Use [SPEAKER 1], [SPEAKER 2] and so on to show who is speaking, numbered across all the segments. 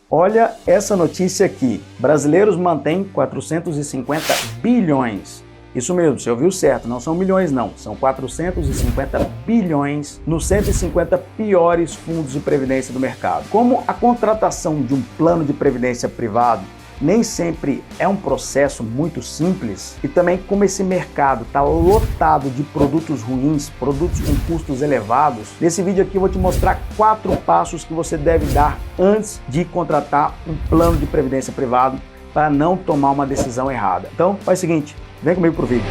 [SPEAKER 1] Olha essa notícia aqui. Brasileiros mantêm 450 bilhões. Isso mesmo, você ouviu certo, não são milhões não, são 450 bilhões nos 150 piores fundos de previdência do mercado. Como a contratação de um plano de previdência privado nem sempre é um processo muito simples, e também como esse mercado está lotado de produtos ruins, produtos com custos elevados, nesse vídeo aqui eu vou te mostrar 4 passos que você deve dar antes de contratar um plano de previdência privado para não tomar uma decisão errada. Então faz o seguinte, vem comigo pro vídeo.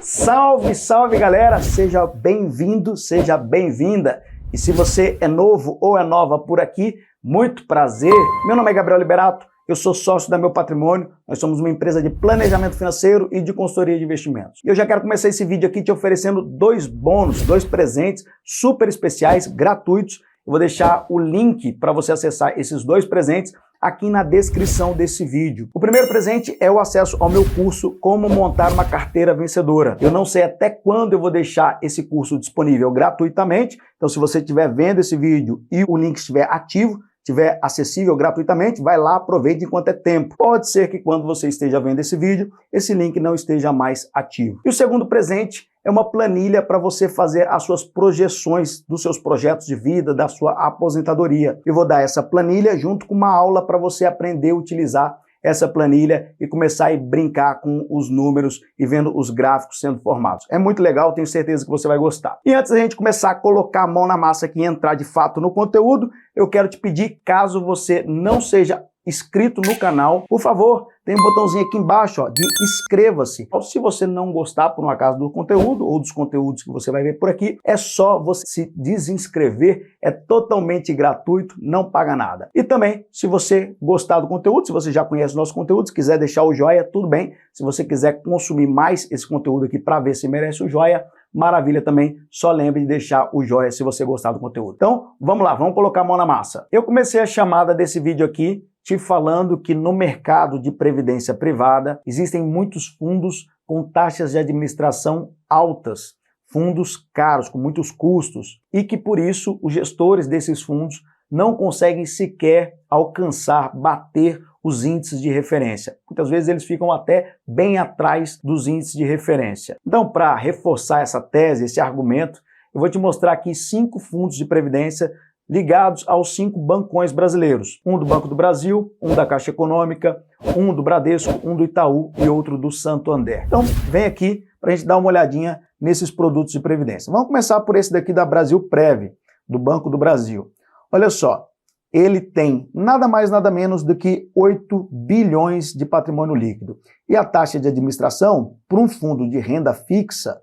[SPEAKER 1] Salve, salve galera, seja bem-vindo, seja bem-vinda. E se você é novo ou é nova por aqui, muito prazer. Meu nome é Gabriel Liberato, eu sou sócio da Meu Patrimônio, nós somos uma empresa de planejamento financeiro e de consultoria de investimentos. E eu já quero começar esse vídeo aqui te oferecendo 2 bônus, 2 presentes super especiais, gratuitos. Eu vou deixar o link para você acessar esses 2 presentes aqui na descrição desse vídeo. O primeiro presente é o acesso ao meu curso Como Montar uma Carteira Vencedora. Eu não sei até quando eu vou deixar esse curso disponível gratuitamente, então se você estiver vendo esse vídeo e o link estiver ativo, estiver acessível gratuitamente, vai lá, aproveite enquanto é tempo. Pode ser que quando você esteja vendo esse vídeo, esse link não esteja mais ativo. E o segundo presente é uma planilha para você fazer as suas projeções dos seus projetos de vida, da sua aposentadoria. Eu vou dar essa planilha junto com uma aula para você aprender a utilizar essa planilha e começar a brincar com os números e vendo os gráficos sendo formados. É muito legal, tenho certeza que você vai gostar. E antes da gente começar a colocar a mão na massa aqui e entrar de fato no conteúdo, eu quero te pedir, caso você não seja inscrito no canal, por favor, tem um botãozinho aqui embaixo, ó, de inscreva-se. Se você não gostar, por um acaso, do conteúdo ou dos conteúdos que você vai ver por aqui, é só você se desinscrever, é totalmente gratuito, não paga nada. E também, se você gostar do conteúdo, se você já conhece o nosso conteúdo, se quiser deixar o joia, tudo bem. Se você quiser consumir mais esse conteúdo aqui para ver se merece o joia, maravilha também, só lembre de deixar o joia se você gostar do conteúdo. Então, vamos lá, vamos colocar a mão na massa. Eu comecei a chamada desse vídeo aqui te falando que no mercado de previdência privada existem muitos fundos com taxas de administração altas, fundos caros, com muitos custos, e que por isso os gestores desses fundos não conseguem sequer alcançar, bater os índices de referência. Muitas vezes eles ficam até bem atrás dos índices de referência. Então, para reforçar essa tese, esse argumento, eu vou te mostrar aqui 5 fundos de previdência ligados aos 5 bancões brasileiros. Um do Banco do Brasil, um da Caixa Econômica, um do Bradesco, um do Itaú e outro do Santander. Então, vem aqui para a gente dar uma olhadinha nesses produtos de previdência. Vamos começar por esse daqui da Brasilprev, do Banco do Brasil. Olha só, ele tem nada mais nada menos do que 8 bilhões de patrimônio líquido. E a taxa de administração para um fundo de renda fixa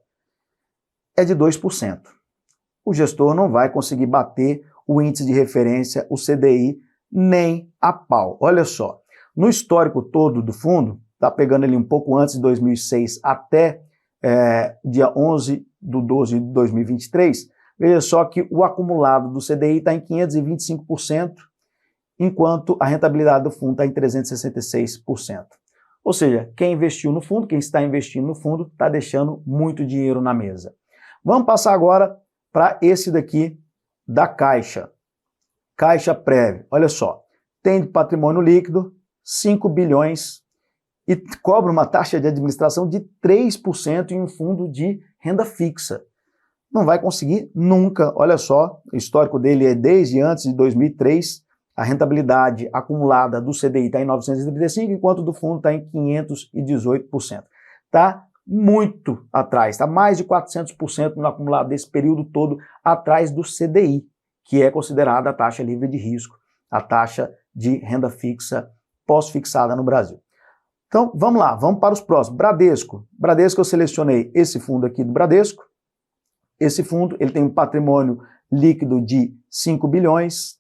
[SPEAKER 1] é de 2%. O gestor não vai conseguir bater o índice de referência, o CDI, nem a pau. Olha só, no histórico todo do fundo, tá pegando ali um pouco antes de 2006 até dia 11/12 de 2023, veja só que o acumulado do CDI está em 525%, enquanto a rentabilidade do fundo está em 366%. Ou seja, quem investiu no fundo, quem está investindo no fundo, está deixando muito dinheiro na mesa. Vamos passar agora para esse daqui da Caixa. Caixaprev, olha só, tem de patrimônio líquido 5 bilhões e cobra uma taxa de administração de 3% em um fundo de renda fixa. Não vai conseguir nunca, olha só, o histórico dele é desde antes de 2003, a rentabilidade acumulada do CDI está em 935, enquanto do fundo está em 518%. Está muito atrás, está mais de 400% no acumulado desse período todo atrás do CDI, que é considerada a taxa livre de risco, a taxa de renda fixa pós-fixada no Brasil. Então, vamos lá, vamos para os próximos. Bradesco. Bradesco, eu selecionei esse fundo aqui do Bradesco. Esse fundo, ele tem um patrimônio líquido de 5 bilhões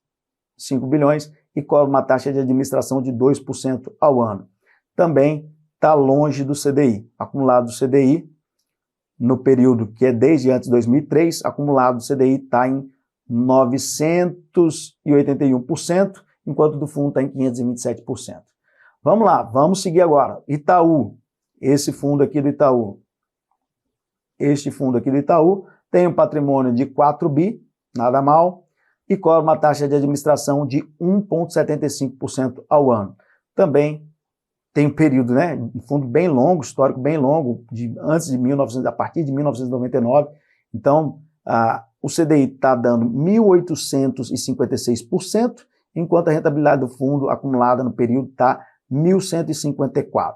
[SPEAKER 1] e cobra uma taxa de administração de 2% ao ano. Também está longe do CDI. Acumulado do CDI, no período que é desde antes de 2003, acumulado do CDI está em 981%, enquanto do fundo está em 527%. Vamos lá, vamos seguir agora. Itaú, esse fundo aqui do Itaú. Este fundo aqui do Itaú tem um patrimônio de 4 bi, nada mal, e cobra uma taxa de administração de 1,75% ao ano. Também tem um período, né, um fundo bem longo, histórico bem longo, a partir de 1999. Então, o CDI está dando 1.856%, enquanto a rentabilidade do fundo acumulada no período está 1.154%.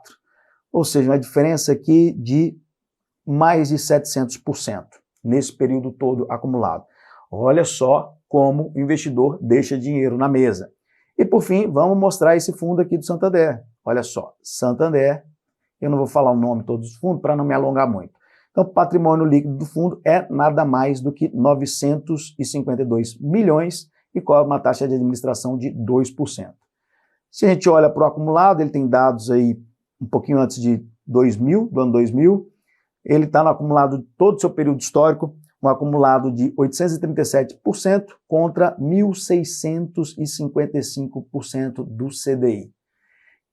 [SPEAKER 1] Ou seja, uma diferença aqui de mais de 700% nesse período todo acumulado. Olha só como o investidor deixa dinheiro na mesa. E por fim, vamos mostrar esse fundo aqui do Santander. Olha só, Santander, eu não vou falar o nome de todos os fundos para não me alongar muito. Então, o patrimônio líquido do fundo é nada mais do que 952 milhões e cobra uma taxa de administração de 2%. Se a gente olha para o acumulado, ele tem dados aí um pouquinho antes de 2000, do ano 2000, ele está no acumulado de todo o seu período histórico, um acumulado de 837% contra 1.655% do CDI.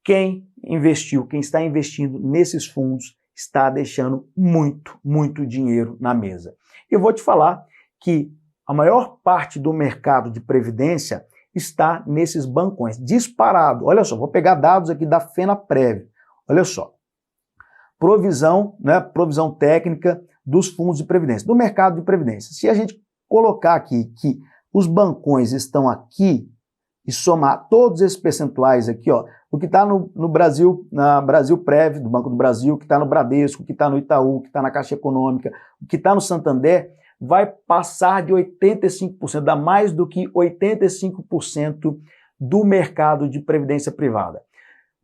[SPEAKER 1] Quem investiu, quem está investindo nesses fundos, está deixando muito dinheiro na mesa. Eu vou te falar que a maior parte do mercado de previdência está nesses bancões, disparado. Olha só, vou pegar dados aqui da FenaPrev. Olha só, provisão técnica dos fundos de previdência, do mercado de previdência. Se a gente colocar aqui que os bancões estão aqui e somar todos esses percentuais aqui, ó, o que está no Brasil, na Brasilprev, do Banco do Brasil, o que está no Bradesco, o que está no Itaú, o que está na Caixa Econômica, o que está no Santander, vai passar de 85%, dá mais do que 85% do mercado de previdência privada.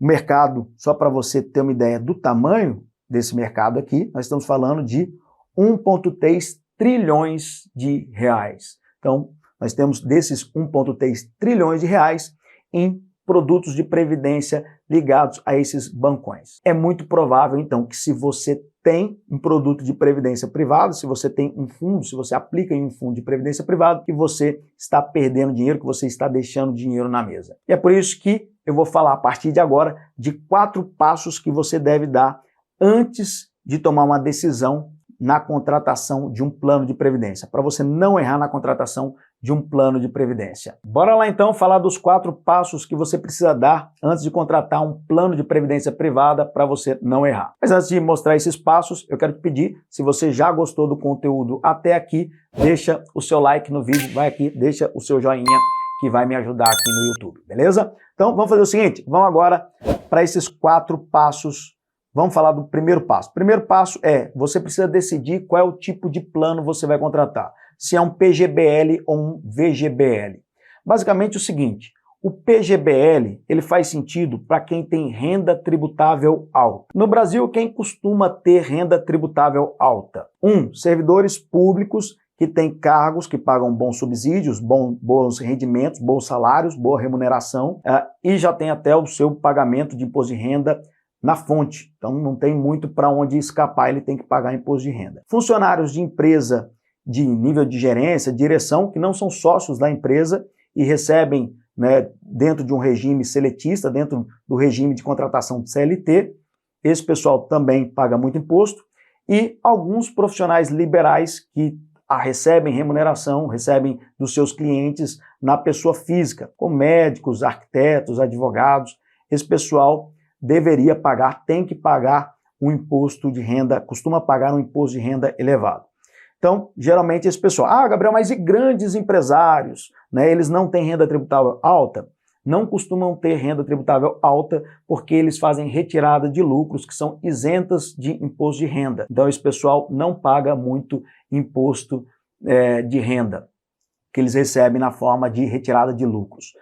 [SPEAKER 1] O mercado, só para você ter uma ideia do tamanho desse mercado aqui, nós estamos falando de 1,3 trilhões de reais. Então, nós temos desses 1,3 trilhões de reais em produtos de previdência ligados a esses bancões. É muito provável, então, que se você tem um produto de previdência privada, se você tem um fundo, se você aplica em um fundo de previdência privada, que você está perdendo dinheiro, que você está deixando dinheiro na mesa. E é por isso que eu vou falar a partir de agora de 4 passos que você deve dar antes de tomar uma decisão na contratação de um plano de previdência, para você não errar na contratação de um plano de previdência. Bora lá então falar dos 4 passos que você precisa dar antes de contratar um plano de previdência privada para você não errar. Mas antes de mostrar esses passos, eu quero te pedir, se você já gostou do conteúdo até aqui, deixa o seu like no vídeo, vai aqui, deixa o seu joinha, que vai me ajudar aqui no YouTube, beleza? Então vamos fazer o seguinte, vamos agora para esses 4 passos. Vamos falar do primeiro passo. O primeiro passo é, você precisa decidir qual é o tipo de plano você vai contratar. Se é um PGBL ou um VGBL. Basicamente o seguinte, o PGBL ele faz sentido para quem tem renda tributável alta. No Brasil, quem costuma ter renda tributável alta? 1. Servidores públicos que têm cargos que pagam bons subsídios, bons rendimentos, bons salários, boa remuneração e já tem até o seu pagamento de imposto de renda na fonte. Então não tem muito para onde escapar, ele tem que pagar imposto de renda. Funcionários de empresa de nível de gerência, direção, que não são sócios da empresa e recebem, né, dentro de um regime seletista, dentro do regime de contratação de CLT, esse pessoal também paga muito imposto, e alguns profissionais liberais que recebem remuneração, recebem dos seus clientes na pessoa física, como médicos, arquitetos, advogados. Esse pessoal deveria pagar, tem que pagar um imposto de renda, costuma pagar um imposto de renda elevado. Então, geralmente esse pessoal, Gabriel, mas e grandes empresários, né, eles não têm renda tributável alta? Não costumam ter renda tributável alta porque eles fazem retirada de lucros que são isentas de imposto de renda. Então, esse pessoal não paga muito imposto de renda que eles recebem na forma de retirada de lucros,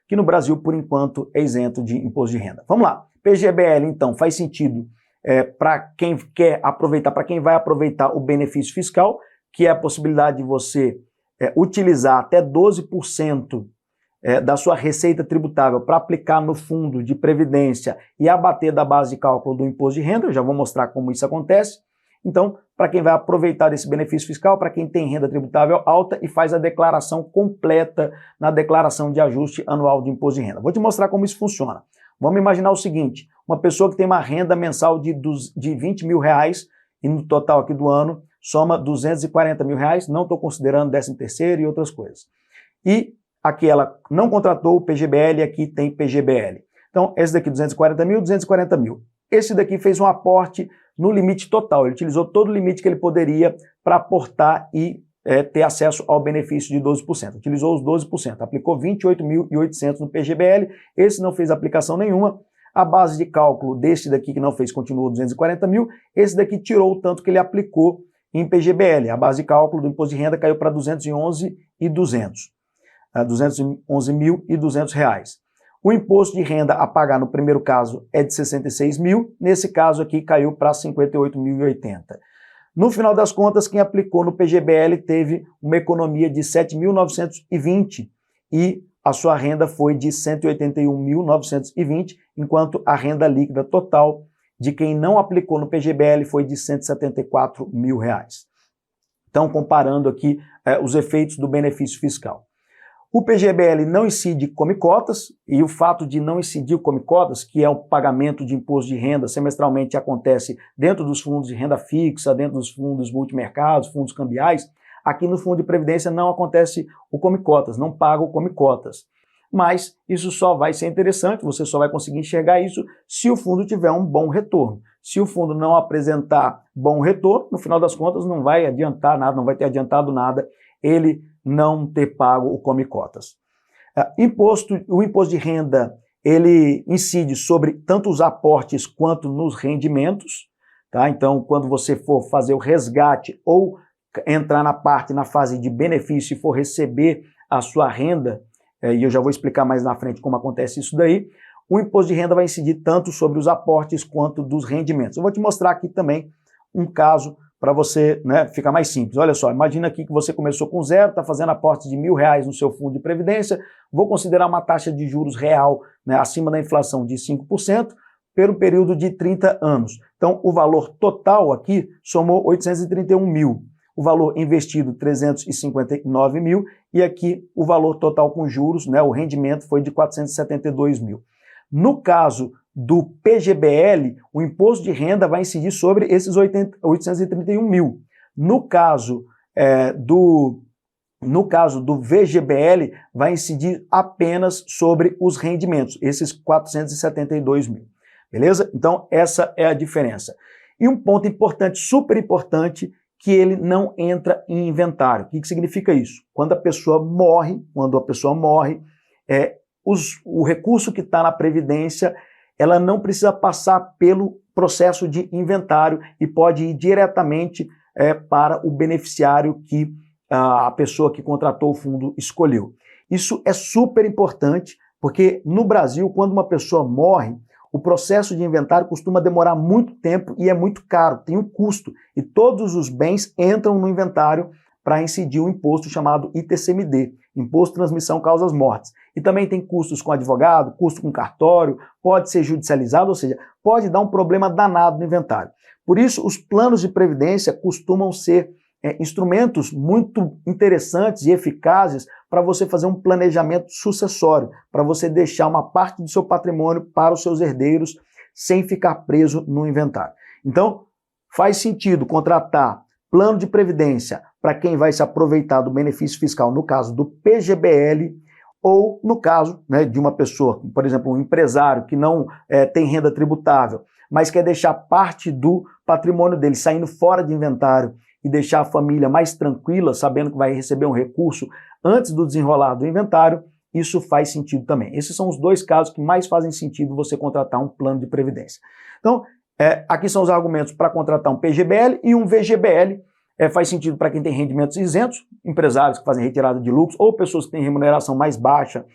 [SPEAKER 1] que no Brasil, por enquanto, é isento de imposto de renda. Vamos lá. PGBL, então, faz sentido para quem quer aproveitar, para quem vai aproveitar o benefício fiscal, que é a possibilidade de você utilizar até 12% da sua receita tributável para aplicar no fundo de previdência e abater da base de cálculo do imposto de renda. Eu já vou mostrar como isso acontece. Então, para quem vai aproveitar desse benefício fiscal, para quem tem renda tributável alta e faz a declaração completa na declaração de ajuste anual de imposto de renda. Vou te mostrar como isso funciona. Vamos imaginar o seguinte, uma pessoa que tem uma renda mensal de 20 mil reais e no total aqui do ano soma 240 mil reais, não estou considerando 13º e outras coisas. e aqui ela não contratou o PGBL, aqui tem PGBL. Então, esse daqui 240 mil, 240 mil. Esse daqui fez um aporte no limite total, ele utilizou todo o limite que ele poderia para aportar e ter acesso ao benefício de 12%. Utilizou os 12%, aplicou 28.800 no PGBL, esse não fez aplicação nenhuma. A base de cálculo deste daqui que não fez continuou 240 mil, esse daqui tirou o tanto que ele aplicou em PGBL. A base de cálculo do imposto de renda caiu para 211.200 reais. O imposto de renda a pagar no primeiro caso é de 66 mil, nesse caso aqui caiu para 58.080. No final das contas, quem aplicou no PGBL teve uma economia de 7.920 e a sua renda foi de 181.920, enquanto a renda líquida total de quem não aplicou no PGBL foi de 174 mil reais. Então, comparando aqui os efeitos do benefício fiscal. O PGBL não incide come-cotas, e o fato de não incidir o come-cotas, que é o pagamento de imposto de renda semestralmente acontece dentro dos fundos de renda fixa, dentro dos fundos multimercados, fundos cambiais, aqui no Fundo de Previdência não acontece o come-cotas, não paga o come-cotas. Mas isso só vai ser interessante, você só vai conseguir enxergar isso se o fundo tiver um bom retorno. Se o fundo não apresentar bom retorno, no final das contas não vai adiantar nada, não vai ter adiantado nada ele não ter pago o come-cotas. O imposto de renda, ele incide sobre tanto os aportes quanto nos rendimentos, tá? Então, quando você for fazer o resgate ou entrar na fase de benefício e for receber a sua renda, e eu já vou explicar mais na frente como acontece isso daí, o imposto de renda vai incidir tanto sobre os aportes quanto dos rendimentos. Eu vou te mostrar aqui também um caso para você, né, ficar mais simples. Olha só, imagina aqui que você começou com zero, está fazendo aporte de R$1.000 no seu fundo de previdência, vou considerar uma taxa de juros real, né, acima da inflação de 5%, pelo período de 30 anos. Então, o valor total aqui somou 831 mil. O valor investido, 359 mil, e aqui o valor total com juros, né, o rendimento foi de 472 mil. No caso do PGBL, o imposto de renda vai incidir sobre esses 831 mil. No caso do VGBL, vai incidir apenas sobre os rendimentos, esses 472 mil. Beleza? Então, essa é a diferença. E um ponto importante, super importante, que ele não entra em inventário. O que significa isso? Quando a pessoa morre, o recurso que está na Previdência, ela não precisa passar pelo processo de inventário e pode ir diretamente para o beneficiário que a pessoa que contratou o fundo escolheu. Isso é super importante, porque no Brasil, quando uma pessoa morre, o processo de inventário costuma demorar muito tempo e é muito caro, tem um custo. E todos os bens entram no inventário para incidir um imposto chamado ITCMD, Imposto de Transmissão Causas Mortes. E também tem custos com advogado, custo com cartório, pode ser judicializado, ou seja, pode dar um problema danado no inventário. Por isso, os planos de previdência costumam ser instrumentos muito interessantes e eficazes para você fazer um planejamento sucessório, para você deixar uma parte do seu patrimônio para os seus herdeiros sem ficar preso no inventário. Então, faz sentido contratar plano de previdência para quem vai se aproveitar do benefício fiscal, no caso do PGBL, ou no caso, né, de uma pessoa, por exemplo, um empresário que não tem renda tributável, mas quer deixar parte do patrimônio dele saindo fora de inventário e deixar a família mais tranquila, sabendo que vai receber um recurso antes do desenrolar do inventário, isso faz sentido também. Esses são os dois casos que mais fazem sentido você contratar um plano de previdência. Então, aqui são os argumentos para contratar um PGBL e um VGBL. Faz sentido para quem tem rendimentos isentos, empresários que fazem retirada de lucros ou pessoas que têm remuneração mais baixa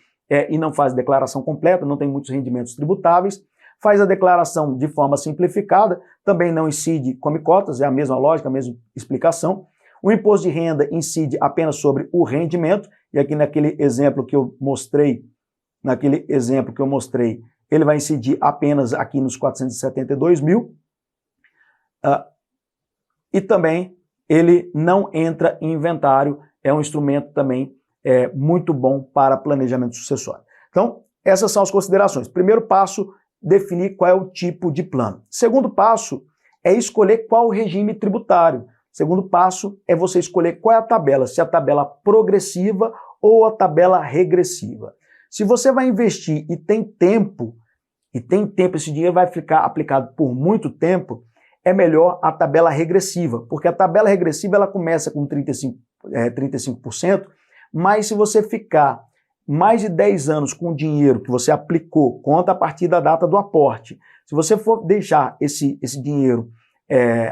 [SPEAKER 1] e não fazem declaração completa, não tem muitos rendimentos tributáveis. Faz a declaração de forma simplificada, também não incide come-cotas, é a mesma lógica, a mesma explicação. O imposto de renda incide apenas sobre o rendimento, e aqui naquele exemplo que eu mostrei, ele vai incidir apenas aqui nos 472 mil. E também ele não entra em inventário, é um instrumento também muito bom para planejamento sucessório. Então, essas são as considerações. Primeiro passo, definir qual é o tipo de plano. Segundo passo é escolher qual o regime tributário. Segundo passo é você escolher qual é a tabela, se é a tabela progressiva ou a tabela regressiva. Se você vai investir e tem tempo, esse dinheiro vai ficar aplicado por muito tempo, é melhor a tabela regressiva, porque a tabela regressiva ela começa com 35%, mas se você ficar mais de 10 anos com o dinheiro que você aplicou, conta a partir da data do aporte. Se você for deixar esse dinheiro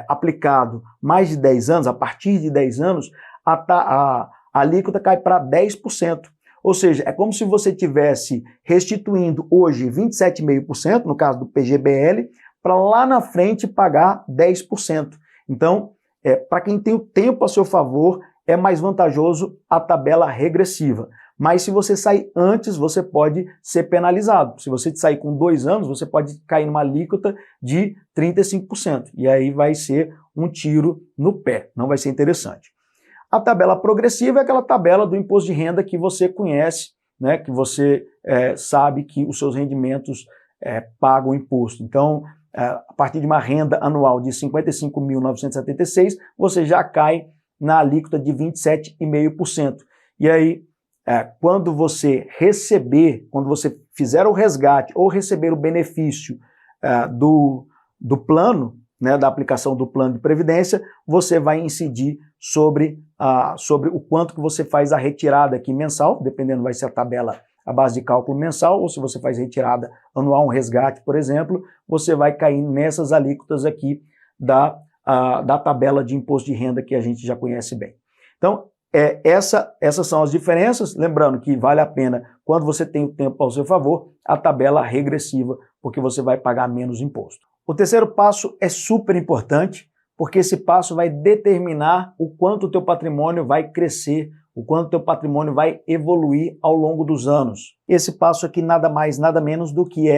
[SPEAKER 1] aplicado mais de 10 anos, a partir de 10 anos, a alíquota cai para 10%. Ou seja, é como se você estivesse restituindo hoje 27,5%, no caso do PGBL, para lá na frente pagar 10%. Então, para quem tem o tempo a seu favor, é mais vantajoso a tabela regressiva. Mas se você sair antes, você pode ser penalizado. Se você sair com 2 anos, você pode cair numa alíquota de 35%. E aí vai ser um tiro no pé, não vai ser interessante. A tabela progressiva é aquela tabela do imposto de renda que você conhece, né, que você sabe que os seus rendimentos pagam imposto. Então, a partir de uma renda anual de R$ 55.976, você já cai na alíquota de 27,5%. E aí, quando você fizer o resgate ou receber o benefício do plano, né, da aplicação do plano de previdência, você vai incidir sobre o quanto que você faz a retirada aqui mensal, dependendo vai ser a tabela, a base de cálculo mensal, ou se você faz retirada anual, um resgate, por exemplo, você vai cair nessas alíquotas aqui da tabela de imposto de renda que a gente já conhece bem. Então, essas são as diferenças, lembrando que vale a pena, quando você tem o tempo ao seu favor, a tabela regressiva, porque você vai pagar menos imposto. O terceiro passo é super importante, porque esse passo vai determinar o quanto o teu patrimônio vai crescer, o quanto o teu patrimônio vai evoluir ao longo dos anos. Esse passo aqui nada mais, nada menos do que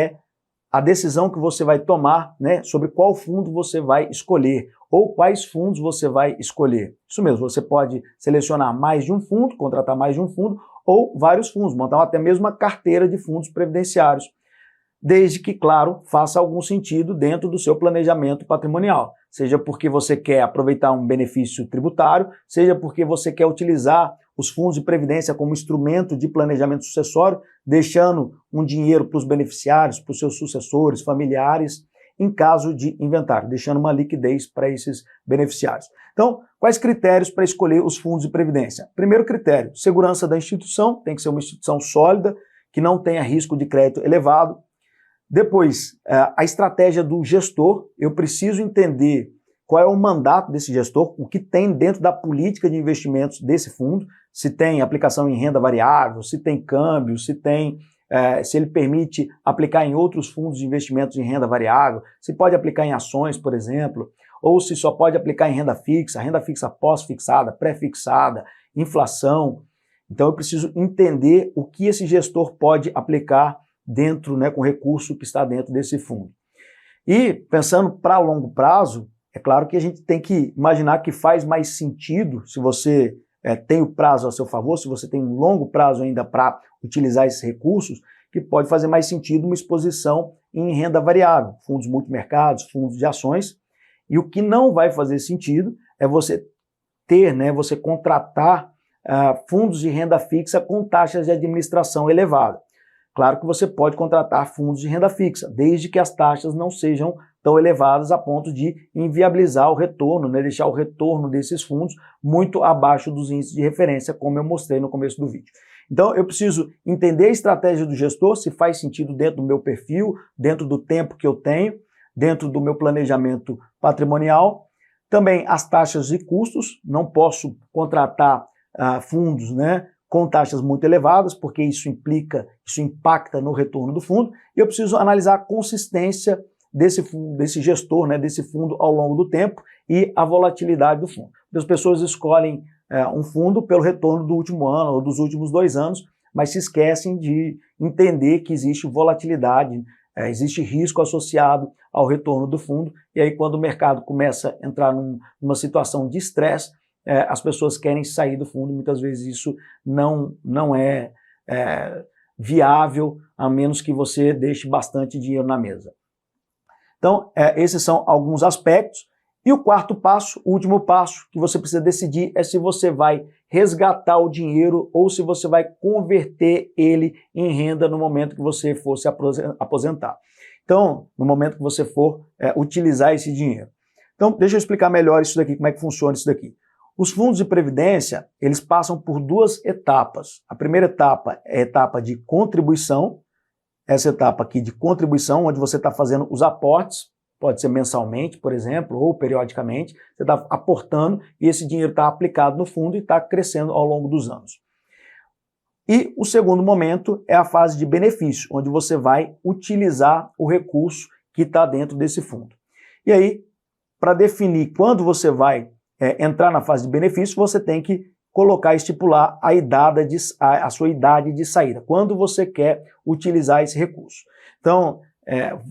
[SPEAKER 1] a decisão que você vai tomar, né, sobre qual fundo você vai escolher, ou quais fundos você vai escolher. Isso mesmo, você pode selecionar mais de um fundo, contratar mais de um fundo, ou vários fundos, montar até mesmo uma carteira de fundos previdenciários, desde que, claro, faça algum sentido dentro do seu planejamento patrimonial. Seja porque você quer aproveitar um benefício tributário, seja porque você quer utilizar os fundos de previdência como instrumento de planejamento sucessório, deixando um dinheiro para os beneficiários, para os seus sucessores, familiares, em caso de inventário, deixando uma liquidez para esses beneficiários. Então, quais critérios para escolher os fundos de previdência? Primeiro critério, segurança da instituição, tem que ser uma instituição sólida, que não tenha risco de crédito elevado. Depois, a estratégia do gestor, eu preciso entender qual é o mandato desse gestor, o que tem dentro da política de investimentos desse fundo, se tem aplicação em renda variável, se tem câmbio, se ele permite aplicar em outros fundos de investimentos em renda variável, se pode aplicar em ações, por exemplo, ou se só pode aplicar em renda fixa pós-fixada, pré-fixada, inflação. Então eu preciso entender o que esse gestor pode aplicar dentro, né, com o recurso que está dentro desse fundo. E pensando para longo prazo, é claro que a gente tem que imaginar que faz mais sentido, se você tem o prazo a seu favor, se você tem um longo prazo ainda para utilizar esses recursos, que pode fazer mais sentido uma exposição em renda variável, fundos multimercados, fundos de ações. E o que não vai fazer sentido é você você contratar fundos de renda fixa com taxas de administração elevada. Claro que você pode contratar fundos de renda fixa, desde que as taxas não sejam tão elevadas a ponto de inviabilizar o retorno, né, deixar o retorno desses fundos muito abaixo dos índices de referência, como eu mostrei no começo do vídeo. Então eu preciso entender a estratégia do gestor, se faz sentido dentro do meu perfil, dentro do tempo que eu tenho, dentro do meu planejamento patrimonial. Também as taxas e custos, não posso contratar fundos, né, com taxas muito elevadas, porque isso impacta no retorno do fundo, e eu preciso analisar a consistência desse gestor, né, desse fundo ao longo do tempo e a volatilidade do fundo. As pessoas escolhem um fundo pelo retorno do último ano ou dos últimos 2 anos, mas se esquecem de entender que existe volatilidade, existe risco associado ao retorno do fundo, e aí quando o mercado começa a entrar numa situação de estresse, as pessoas querem sair do fundo, muitas vezes isso não é viável, a menos que você deixe bastante dinheiro na mesa. Então, esses são alguns aspectos, E o quarto passo, o último passo que você precisa decidir é se você vai resgatar o dinheiro ou se você vai converter ele em renda no momento que você for se aposentar. Então, no momento que você for utilizar esse dinheiro. Então, deixa eu explicar melhor isso daqui, como é que funciona isso daqui. Os fundos de previdência, eles passam por duas etapas. A primeira etapa é a etapa de contribuição, essa etapa aqui de contribuição, onde você está fazendo os aportes, pode ser mensalmente, por exemplo, ou periodicamente, você está aportando e esse dinheiro está aplicado no fundo e está crescendo ao longo dos anos. E o segundo momento é a fase de benefício, onde você vai utilizar o recurso que está dentro desse fundo. E aí, para definir quando você vai entrar na fase de benefício, você tem que colocar, estipular a sua idade de saída, quando você quer utilizar esse recurso. Então,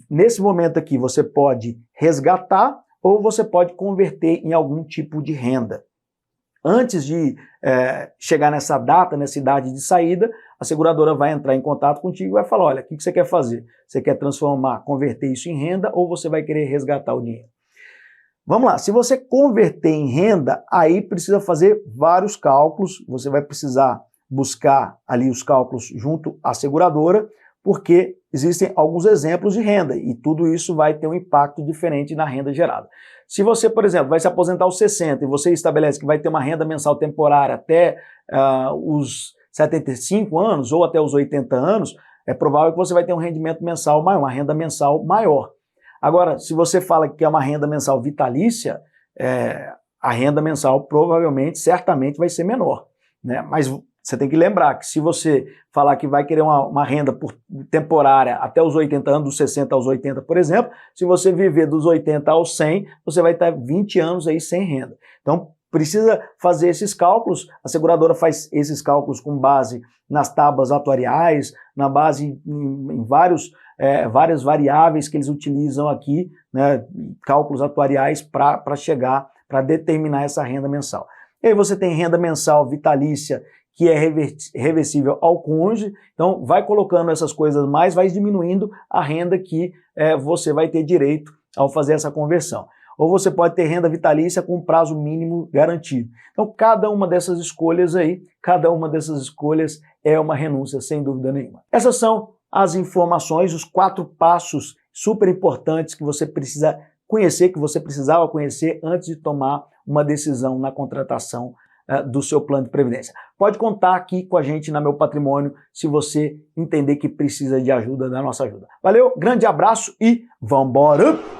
[SPEAKER 1] nesse momento aqui, você pode resgatar ou você pode converter em algum tipo de renda. Antes de chegar nessa data, nessa idade de saída, a seguradora vai entrar em contato contigo e vai falar, olha, o que você quer fazer? Você quer transformar, converter isso em renda ou você vai querer resgatar o dinheiro? Vamos lá, se você converter em renda, aí precisa fazer vários cálculos, você vai precisar buscar ali os cálculos junto à seguradora, porque existem alguns exemplos de renda e tudo isso vai ter um impacto diferente na renda gerada. Se você, por exemplo, vai se aposentar aos 60 e você estabelece que vai ter uma renda mensal temporária até os 75 anos ou até os 80 anos, é provável que você vai ter um rendimento mensal maior, uma renda mensal maior. Agora, se você fala que é uma renda mensal vitalícia, a renda mensal provavelmente, certamente vai ser menor, né? Mas você tem que lembrar que se você falar que vai querer uma renda temporária até os 80 anos, dos 60 aos 80, por exemplo, se você viver dos 80 aos 100, você vai estar 20 anos aí sem renda. Então, precisa fazer esses cálculos, a seguradora faz esses cálculos com base nas tábuas atuariais, na base em várias variáveis que eles utilizam aqui, né, cálculos atuariais para chegar, para determinar essa renda mensal. E aí você tem renda mensal vitalícia, que é reversível ao cônjuge, então vai colocando essas coisas mais, vai diminuindo a renda que você vai ter direito ao fazer essa conversão. Ou você pode ter renda vitalícia com prazo mínimo garantido. Então cada uma dessas escolhas aí, cada uma dessas escolhas é uma renúncia, sem dúvida nenhuma. Essas são as informações, os 4 passos super importantes que você precisa conhecer, que você precisava conhecer antes de tomar uma decisão na contratação do seu plano de previdência. Pode contar aqui com a gente na Meu Patrimônio se você entender que precisa de ajuda, da nossa ajuda. Valeu, grande abraço e vambora!